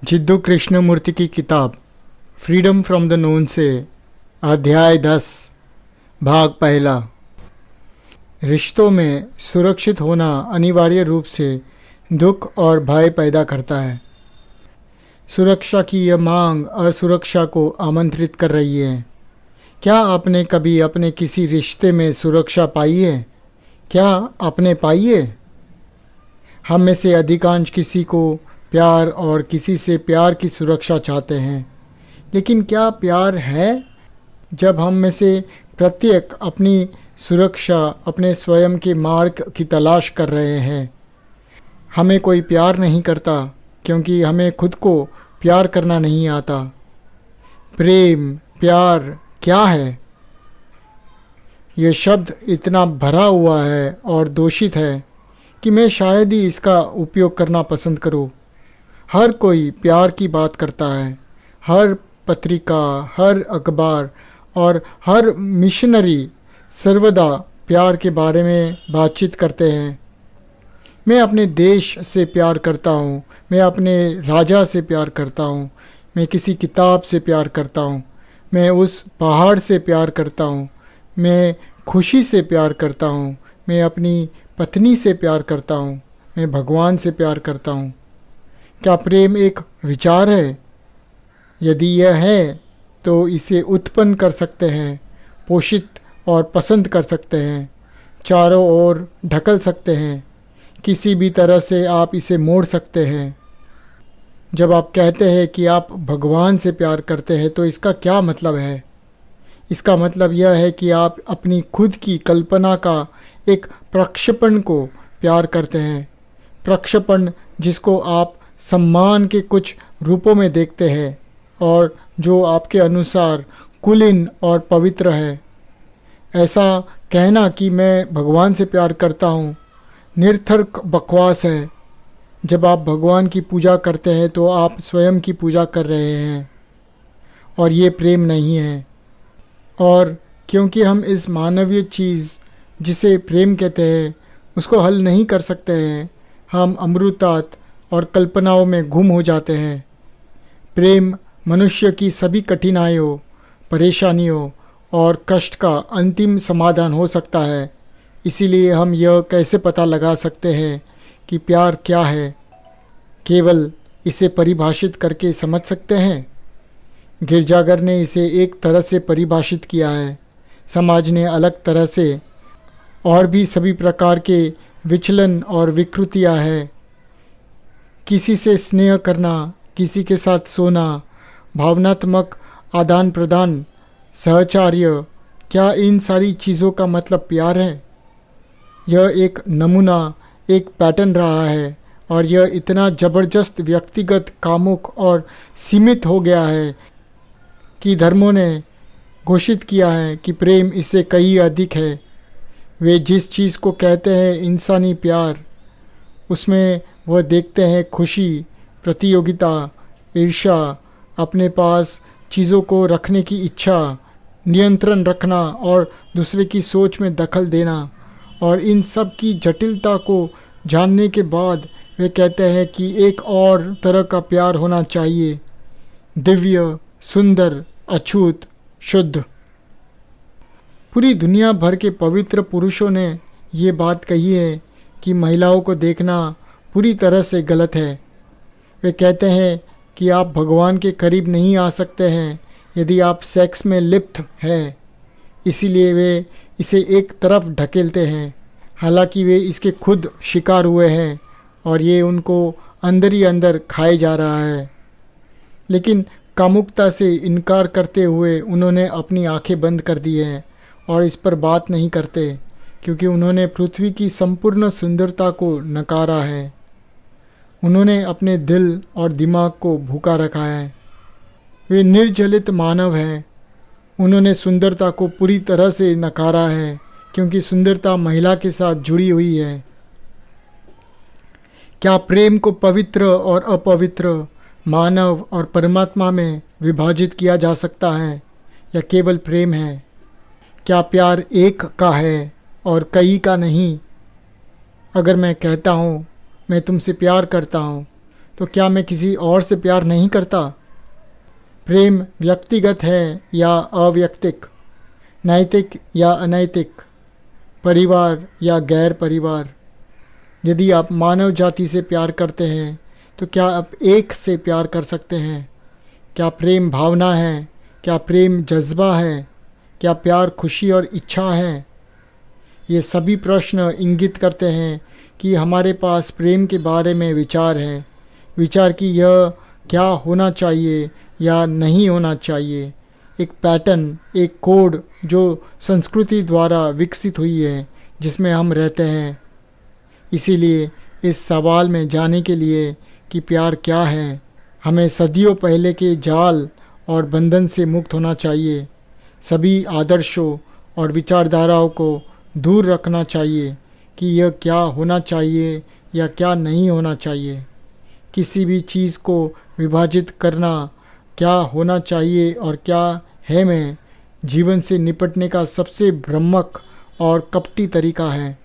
जिद्दू कृष्णमूर्ति की किताब freedom from the known से अध्याय 10 भाग पहला। रिश्तों में सुरक्षित होना अनिवार्य रूप से दुख और भय पैदा करता है। सुरक्षा की यह मांग असुरक्षा को आमंत्रित कर रही है। क्या आपने कभी अपने किसी रिश्ते में सुरक्षा पाई है? क्या आपने पाई है? हम में से अधिकांश किसी को प्यार और किसी से प्यार की सुरक्षा चाहते हैं, लेकिन क्या प्यार है? जब हम में से प्रत्येक अपनी सुरक्षा अपने स्वयं के मार्ग की तलाश कर रहे हैं, हमें कोई प्यार नहीं करता क्योंकि हमें खुद को प्यार करना नहीं आता। प्रेम, प्यार क्या है? यह शब्द इतना भरा हुआ है और दूषित है कि मैं शायद ही इसका उपयोग करना पसंद करूं। हर कोई प्यार की बात करता है। हर पत्रिका, हर अखबार और हर मिशनरी सर्वदा प्यार के बारे में बातचीत करते हैं। मैं अपने देश से प्यार करता हूँ, मैं अपने राजा से प्यार करता हूँ, मैं किसी किताब से प्यार करता हूँ, मैं उस पहाड़ से प्यार करता हूँ, मैं खुशी से प्यार करता हूँ, मैं अपनी पत्नी से प्यार करता हूँ, मैं भगवान से प्यार करता हूँ। क्या प्रेम एक विचार है? यदि यह है तो इसे उत्पन्न कर सकते हैं, पोषित और पसंद कर सकते हैं, चारों ओर ढकल सकते हैं, किसी भी तरह से आप इसे मोड़ सकते हैं। जब आप कहते हैं कि आप भगवान से प्यार करते हैं तो इसका क्या मतलब है? इसका मतलब यह है कि आप अपनी खुद की कल्पना का एक प्रक्षेपण को प्यार करते हैं। प्रक्षेपण जिसको आप सम्मान के कुछ रूपों में देखते हैं और जो आपके अनुसार कुलीन और पवित्र है। ऐसा कहना कि मैं भगवान से प्यार करता हूँ निरर्थक बकवास है। जब आप भगवान की पूजा करते हैं तो आप स्वयं की पूजा कर रहे हैं और ये प्रेम नहीं है। और क्योंकि हम इस मानवीय चीज़ जिसे प्रेम कहते हैं उसको हल नहीं कर सकते हैं, हम अमृतात् और कल्पनाओं में गुम हो जाते हैं। प्रेम मनुष्य की सभी कठिनाइयों, परेशानियों और कष्ट का अंतिम समाधान हो सकता है। इसीलिए हम यह कैसे पता लगा सकते हैं कि प्यार क्या है? केवल इसे परिभाषित करके समझ सकते हैं। गिरजाघर ने इसे एक तरह से परिभाषित किया है, समाज ने अलग तरह से, और भी सभी प्रकार के विचलन और विकृतियाँ हैं। किसी से स्नेह करना, किसी के साथ सोना, भावनात्मक आदान प्रदान, सहचार्य, क्या इन सारी चीज़ों का मतलब प्यार है? यह एक नमूना, एक पैटर्न रहा है और यह इतना ज़बरदस्त व्यक्तिगत, कामुक और सीमित हो गया है कि धर्मों ने घोषित किया है कि प्रेम इससे कहीं अधिक है। वे जिस चीज़ को कहते हैं इंसानी प्यार, उसमें वह देखते हैं खुशी, प्रतियोगिता, ईर्ष्या, अपने पास चीज़ों को रखने की इच्छा, नियंत्रण रखना और दूसरे की सोच में दखल देना। और इन सब की जटिलता को जानने के बाद वे कहते हैं कि एक और तरह का प्यार होना चाहिए, दिव्य, सुंदर, अछूत, शुद्ध। पूरी दुनिया भर के पवित्र पुरुषों ने ये बात कही है कि महिलाओं को देखना पूरी तरह से गलत है। वे कहते हैं कि आप भगवान के करीब नहीं आ सकते हैं यदि आप सेक्स में लिप्त हैं। इसीलिए वे इसे एक तरफ ढकेलते हैं, हालांकि वे इसके खुद शिकार हुए हैं और ये उनको अंदर ही अंदर खाए जा रहा है। लेकिन कामुकता से इनकार करते हुए उन्होंने अपनी आंखें बंद कर दी हैं और इस पर बात नहीं करते क्योंकि उन्होंने पृथ्वी की संपूर्ण सुंदरता को नकारा है। उन्होंने अपने दिल और दिमाग को भूखा रखा है। वे निर्जलित मानव हैं। उन्होंने सुंदरता को पूरी तरह से नकारा है क्योंकि सुंदरता महिला के साथ जुड़ी हुई है। क्या प्रेम को पवित्र और अपवित्र, मानव और परमात्मा में विभाजित किया जा सकता है या केवल प्रेम है? क्या प्यार एक का है और कई का नहीं? अगर मैं कहता हूँ मैं तुमसे प्यार करता हूँ तो क्या मैं किसी और से प्यार नहीं करता? प्रेम व्यक्तिगत है या अव्यक्तिक, नैतिक या अनैतिक, परिवार या गैर परिवार? यदि आप मानव जाति से प्यार करते हैं तो क्या आप एक से प्यार कर सकते हैं? क्या प्रेम भावना है? क्या प्रेम जज्बा है? क्या प्यार खुशी और इच्छा है? ये सभी प्रश्न इंगित करते हैं कि हमारे पास प्रेम के बारे में विचार है, विचार कि यह क्या होना चाहिए या नहीं होना चाहिए, एक पैटर्न, एक कोड जो संस्कृति द्वारा विकसित हुई है जिसमें हम रहते हैं। इसीलिए इस सवाल में जाने के लिए कि प्यार क्या है, हमें सदियों पहले के जाल और बंधन से मुक्त होना चाहिए। सभी आदर्शों और विचारधाराओं को दूर रखना चाहिए कि यह क्या होना चाहिए या क्या नहीं होना चाहिए। किसी भी चीज़ को विभाजित करना, क्या होना चाहिए और क्या है मैं, जीवन से निपटने का सबसे भ्रामक और कपटी तरीका है।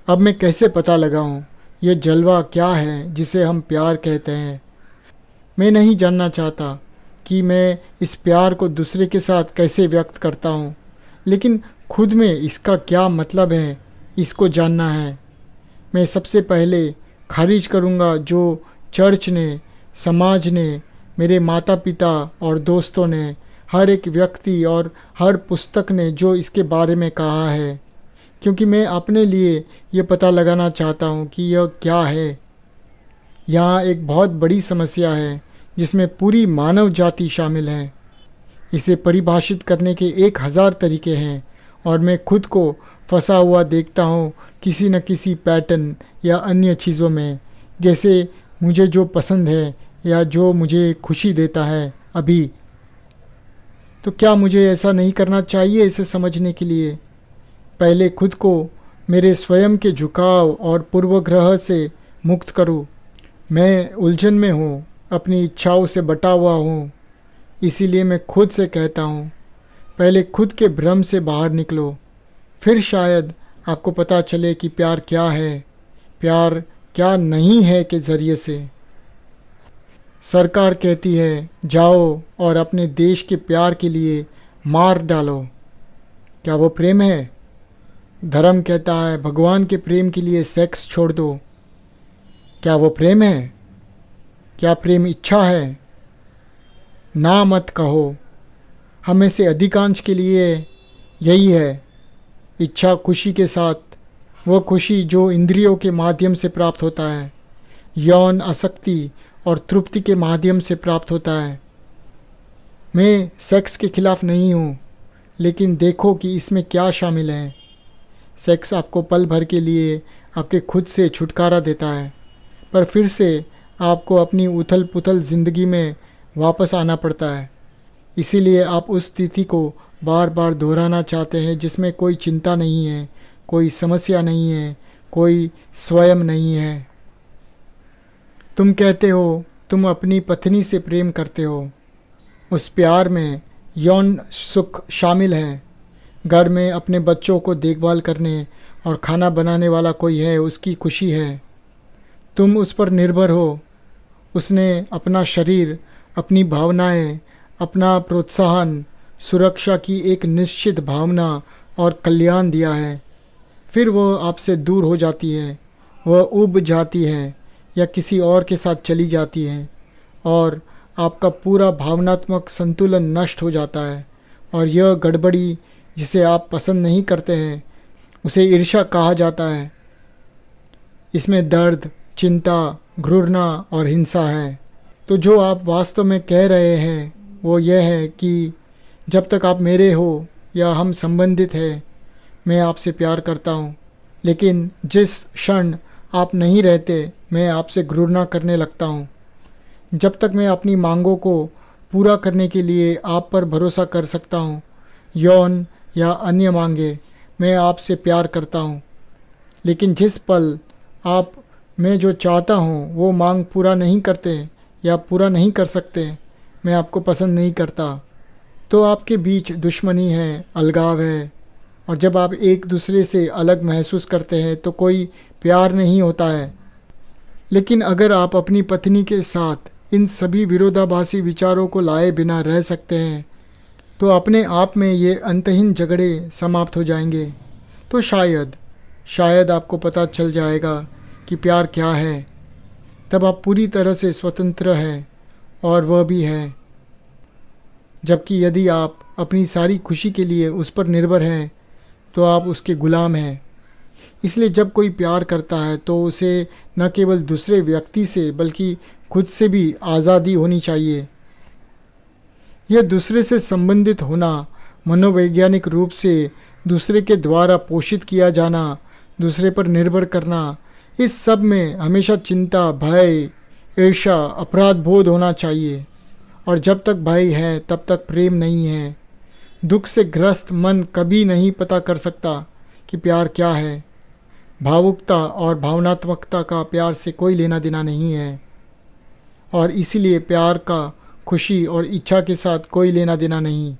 अब मैं कैसे पता लगाऊं यह जलवा क्या है जिसे हम प्यार कहते हैं? मैं नहीं जानना चाहता कि मैं इस प्यार को दूसरे के साथ कैसे व्यक्त करता हूँ, लेकिन खुद में इसका क्या मतलब है, इसको जानना है। मैं सबसे पहले खारिज करूँगा जो चर्च ने, समाज ने, मेरे माता पिता और दोस्तों ने, हर एक व्यक्ति और हर पुस्तक ने जो इसके बारे में कहा है, क्योंकि मैं अपने लिए ये पता लगाना चाहता हूँ कि यह क्या है। यहाँ एक बहुत बड़ी समस्या है जिसमें पूरी मानव जाति शामिल है। इसे परिभाषित करने के 1000 तरीके हैं और मैं खुद को फंसा हुआ देखता हूँ किसी न किसी पैटर्न या अन्य चीज़ों में, जैसे मुझे जो पसंद है या जो मुझे खुशी देता है अभी। तो क्या मुझे ऐसा नहीं करना चाहिए इसे समझने के लिए? पहले खुद को मेरे स्वयं के झुकाव और पूर्वग्रह से मुक्त करूं। मैं उलझन में हूँ, अपनी इच्छाओं से बटा हुआ हूँ। इसीलिए मैं खुद से कहता हूँ, पहले खुद के भ्रम से बाहर निकलो, फिर शायद आपको पता चले कि प्यार क्या है, प्यार क्या नहीं है के ज़रिए से। सरकार कहती है जाओ और अपने देश के प्यार के लिए मार डालो। क्या वो प्रेम है? धर्म कहता है भगवान के प्रेम के लिए सेक्स छोड़ दो। क्या वो प्रेम है? क्या प्रेम इच्छा है? ना मत कहो। हम में से अधिकांश के लिए यही है। इच्छा खुशी के साथ, वो खुशी जो इंद्रियों के माध्यम से प्राप्त होता है, यौन आसक्ति और तृप्ति के माध्यम से प्राप्त होता है। मैं सेक्स के खिलाफ नहीं हूँ, लेकिन देखो कि इसमें क्या शामिल है। सेक्स आपको पल भर के लिए आपके खुद से छुटकारा देता है, पर फिर से आपको अपनी उथल पुथल ज़िंदगी में वापस आना पड़ता है। इसीलिए आप उस स्थिति को बार बार दोहराना चाहते हैं जिसमें कोई चिंता नहीं है, कोई समस्या नहीं है, कोई स्वयं नहीं है। तुम कहते हो तुम अपनी पत्नी से प्रेम करते हो। उस प्यार में यौन सुख शामिल है। घर में अपने बच्चों को देखभाल करने और खाना बनाने वाला कोई है, उसकी खुशी है। तुम उस पर निर्भर हो। उसने अपना शरीर, अपनी भावनाएं, अपना प्रोत्साहन, सुरक्षा की एक निश्चित भावना और कल्याण दिया है। फिर वो आपसे दूर हो जाती है, वह उब जाती है या किसी और के साथ चली जाती है और आपका पूरा भावनात्मक संतुलन नष्ट हो जाता है। और यह गड़बड़ी जिसे आप पसंद नहीं करते हैं उसे ईर्ष्या कहा जाता है। इसमें दर्द, चिंता, घृणा और हिंसा है। तो जो आप वास्तव में कह रहे हैं वो यह है कि जब तक आप मेरे हो या हम संबंधित हैं, मैं आपसे प्यार करता हूँ, लेकिन जिस क्षण आप नहीं रहते मैं आपसे घृणा करने लगता हूँ। जब तक मैं अपनी मांगों को पूरा करने के लिए आप पर भरोसा कर सकता हूँ, यौन या अन्य मांगे, मैं आपसे प्यार करता हूँ। लेकिन जिस पल आप मैं जो चाहता हूँ वो मांग पूरा नहीं करते या पूरा नहीं कर सकते, मैं आपको पसंद नहीं करता। तो आपके बीच दुश्मनी है, अलगाव है। और जब आप एक दूसरे से अलग महसूस करते हैं तो कोई प्यार नहीं होता है। लेकिन अगर आप अपनी पत्नी के साथ इन सभी विरोधाभासी विचारों को लाए बिना रह सकते हैं तो अपने आप में ये अंतहीन झगड़े समाप्त हो जाएंगे। तो शायद आपको पता चल जाएगा कि प्यार क्या है। तब आप पूरी तरह से स्वतंत्र हैं और वह भी है। जबकि यदि आप अपनी सारी खुशी के लिए उस पर निर्भर हैं तो आप उसके गुलाम हैं। इसलिए जब कोई प्यार करता है तो उसे न केवल दूसरे व्यक्ति से बल्कि खुद से भी आज़ादी होनी चाहिए। यह दूसरे से संबंधित होना, मनोवैज्ञानिक रूप से दूसरे के द्वारा पोषित किया जाना, दूसरे पर निर्भर करना, इस सब में हमेशा चिंता, भय, ईर्ष्या, अपराध बोध होना चाहिए। और जब तक भय है तब तक प्रेम नहीं है। दुख से ग्रस्त मन कभी नहीं पता कर सकता कि प्यार क्या है। भावुकता और भावनात्मकता का प्यार से कोई लेना देना नहीं है और इसीलिए प्यार का खुशी और इच्छा के साथ कोई लेना देना नहीं।